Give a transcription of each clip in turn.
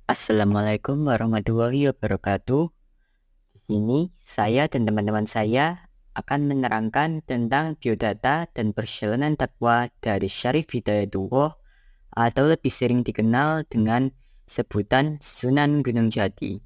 Assalamualaikum warahmatullahi wabarakatuh. Ini saya dan teman-teman saya akan menerangkan tentang biodata dan perjalanan dakwah dari Syarif Hidayatullah atau lebih sering dikenal dengan sebutan Sunan Gunung Jati.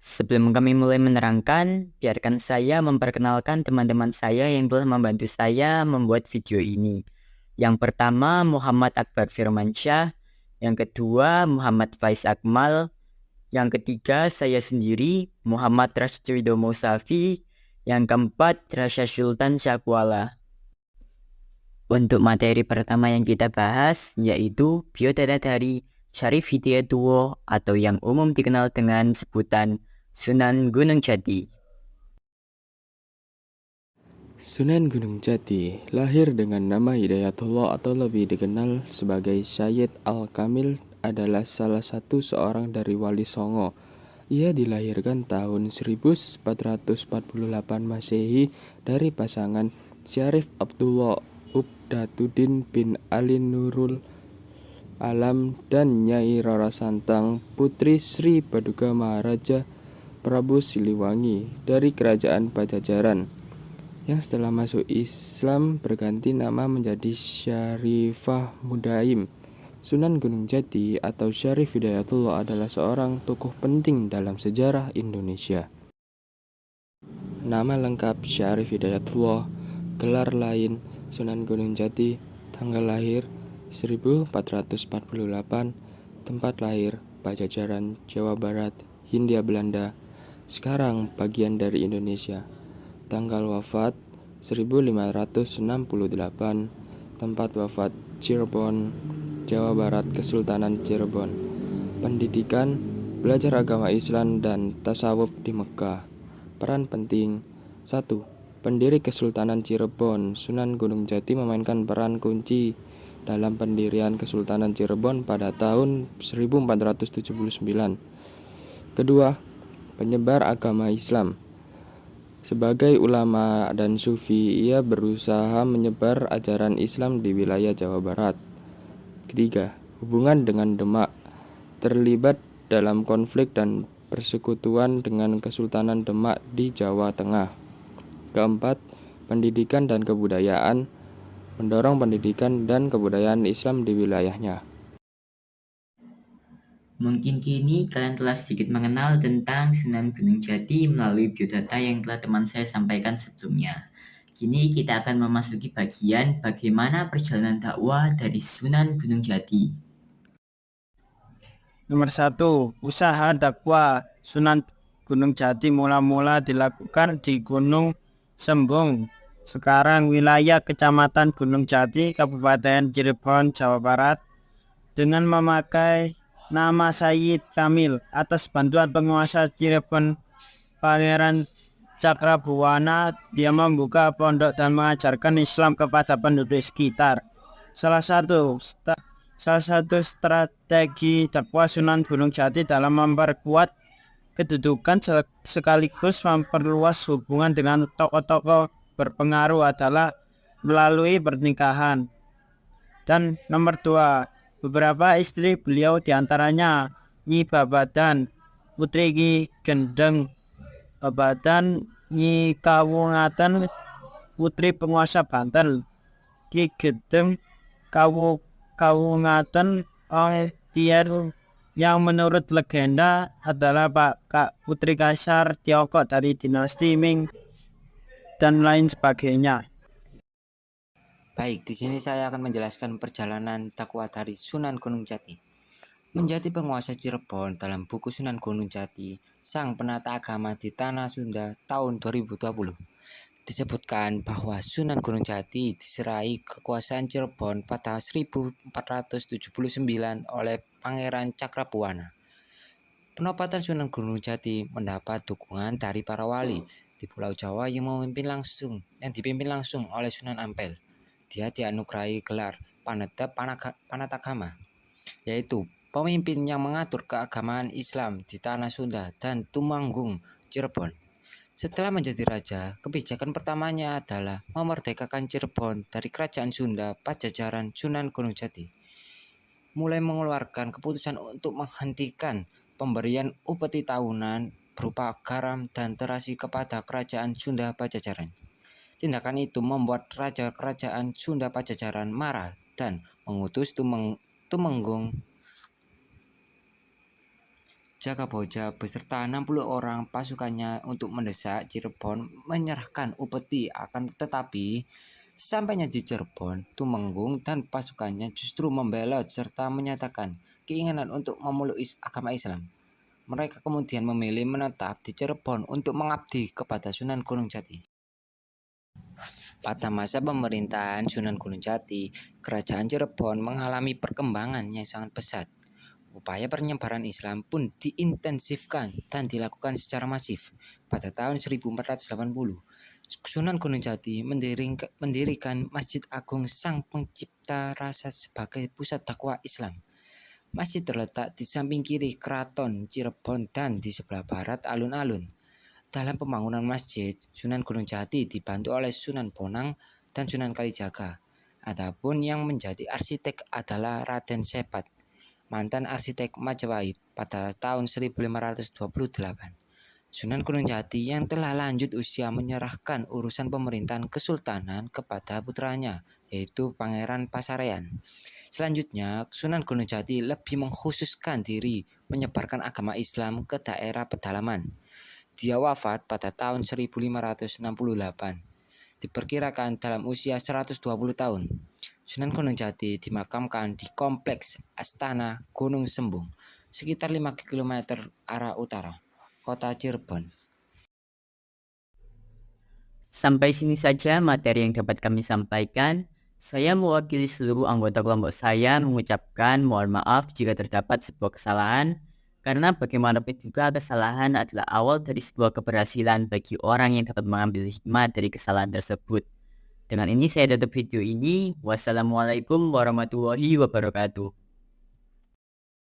Sebelum kami mulai menerangkan, biarkan saya memperkenalkan teman-teman saya yang telah membantu saya membuat video ini. Yang pertama Muhammad Akbar Firmansyah, yang kedua Muhammad Faiz Akmal, yang ketiga saya sendiri Muhammad Rasyido Musafi, yang keempat Rasya Sultan Syakwala. Untuk materi pertama yang kita bahas yaitu biodata dari Syarif Hidayatullah atau yang umum dikenal dengan sebutan Sunan Gunung Jati. Sunan Gunung Jati lahir dengan nama Hidayatullah atau lebih dikenal sebagai Syed Al-Kamil adalah salah satu seorang dari Wali Songo. Ia dilahirkan tahun 1448 Masehi dari pasangan Syarif Abdullah Ubdatuddin bin Ali Nurul Alam dan Nyai Rara Santang Putri Sri Paduka Maharaja Prabu Siliwangi dari Kerajaan Pajajaran, yang setelah masuk Islam berganti nama menjadi Syarifah Mudaim. Sunan Gunung Jati atau Syarif Hidayatullah adalah seorang tokoh penting dalam sejarah Indonesia. Nama lengkap Syarif Hidayatullah, gelar lain Sunan Gunung Jati, tanggal lahir 1448, tempat lahir Pajajaran, Jawa Barat, Hindia Belanda, sekarang bagian dari Indonesia. Tanggal wafat 1568, tempat wafat Cirebon, Jawa Barat, Kesultanan Cirebon. Pendidikan, belajar agama Islam dan tasawuf di Mekah. Peran penting: 1. Pendiri Kesultanan Cirebon, Sunan Gunung Jati memainkan peran kunci dalam pendirian Kesultanan Cirebon pada tahun 1479. Kedua, penyebar agama Islam. Sebagai ulama dan sufi, ia berusaha menyebar ajaran Islam di wilayah Jawa Barat. Ketiga, hubungan dengan Demak, terlibat dalam konflik dan persekutuan dengan Kesultanan Demak di Jawa Tengah. Keempat, pendidikan dan kebudayaan, mendorong pendidikan dan kebudayaan Islam di wilayahnya. Mungkin kini kalian telah sedikit mengenal tentang Sunan Gunung Jati melalui biodata yang telah teman saya sampaikan sebelumnya. Kini kita akan memasuki bagian bagaimana perjalanan dakwah dari Sunan Gunung Jati. Nomor 1, usaha dakwah Sunan Gunung Jati mula-mula dilakukan di Gunung Sembung, sekarang wilayah Kecamatan Gunung Jati, Kabupaten Cirebon, Jawa Barat, dengan memakai nama Sayyid Kamil atas bantuan penguasa Cirebon Pangeran Cakrabuana. Dia membuka pondok dan mengajarkan Islam kepada penduduk sekitar. Salah satu strategi dakwah Sunan Gunung Jati dalam memperkuat kedudukan sekaligus memperluas hubungan dengan tokoh-tokoh berpengaruh adalah melalui pernikahan. Dan nomor 2, beberapa istri beliau diantaranya Nyi Babadan, Putri Ki Gendeng Babadan, Nyi Kawungatan, Putri Penguasa Banten, Ki Gendeng Kawungatan Tian, yang menurut legenda adalah Putri Kaisar Tiongkok dari dinasti Ming, dan lain sebagainya. Baik, di sini saya akan menjelaskan perjalanan dakwah dari Sunan Gunung Jati. Menjadi penguasa Cirebon dalam buku Sunan Gunung Jati, sang penata agama di Tanah Sunda tahun 2020. Disebutkan bahwa Sunan Gunung Jati diserai kekuasaan Cirebon pada 1479 oleh Pangeran Cakrabuana. Penempatan Sunan Gunung Jati mendapat dukungan dari para wali di Pulau Jawa yang dipimpin langsung oleh Sunan Ampel. Dia dianugerahi gelar Panatagama, yaitu pemimpin yang mengatur keagamaan Islam di Tanah Sunda dan Tumanggung, Cirebon. Setelah menjadi raja, kebijakan pertamanya adalah memerdekakan Cirebon dari Kerajaan Sunda Pajajaran Sunan Gunung Jati. mulai mengeluarkan keputusan untuk menghentikan pemberian upeti tahunan berupa garam dan terasi kepada kerajaan Sunda Pajajaran. Tindakan itu membuat raja kerajaan Sunda Pajajaran marah dan mengutus Tumenggung Jagaboja beserta 60 orang pasukannya untuk mendesak Cirebon menyerahkan upeti. Akan tetapi sesampainya di Cirebon, Tumenggung dan pasukannya justru membelot serta menyatakan keinginan untuk memeluk agama Islam. Mereka kemudian memilih menetap di Cirebon untuk mengabdi kepada Sunan Gunung Jati. Pada masa pemerintahan Sunan Gunung Jati, kerajaan Cirebon mengalami perkembangan yang sangat pesat. Upaya penyebaran Islam pun diintensifkan dan dilakukan secara masif. Pada tahun 1480, Sunan Gunung Jati mendirikan Masjid Agung Sang Pencipta Rasa sebagai pusat dakwah Islam. Masjid terletak di samping kiri Keraton Cirebon dan di sebelah barat alun-alun. Dalam pembangunan masjid, Sunan Gunung Jati dibantu oleh Sunan Bonang dan Sunan Kalijaga. Adapun yang menjadi arsitek adalah Raden Sepat, mantan arsitek Majapahit pada tahun 1528. Sunan Gunung Jati yang telah lanjut usia menyerahkan urusan pemerintahan kesultanan kepada putranya, yaitu Pangeran Pasarean. Selanjutnya, Sunan Gunung Jati lebih mengkhususkan diri menyebarkan agama Islam ke daerah pedalaman. Dia wafat pada tahun 1568. Diperkirakan dalam usia 120 tahun. Sunan Gunung Jati dimakamkan di kompleks Astana Gunung Sembung, sekitar 5 km arah utara, kota Cirebon. Sampai sini saja materi yang dapat kami sampaikan. Saya mewakili seluruh anggota kelompok saya mengucapkan mohon maaf jika terdapat sebuah kesalahan, karena bagaimanapun juga kesalahan adalah awal dari sebuah keberhasilan bagi orang yang dapat mengambil hikmah dari kesalahan tersebut. Dengan ini saya tutup video ini. Wassalamualaikum warahmatullahi wabarakatuh.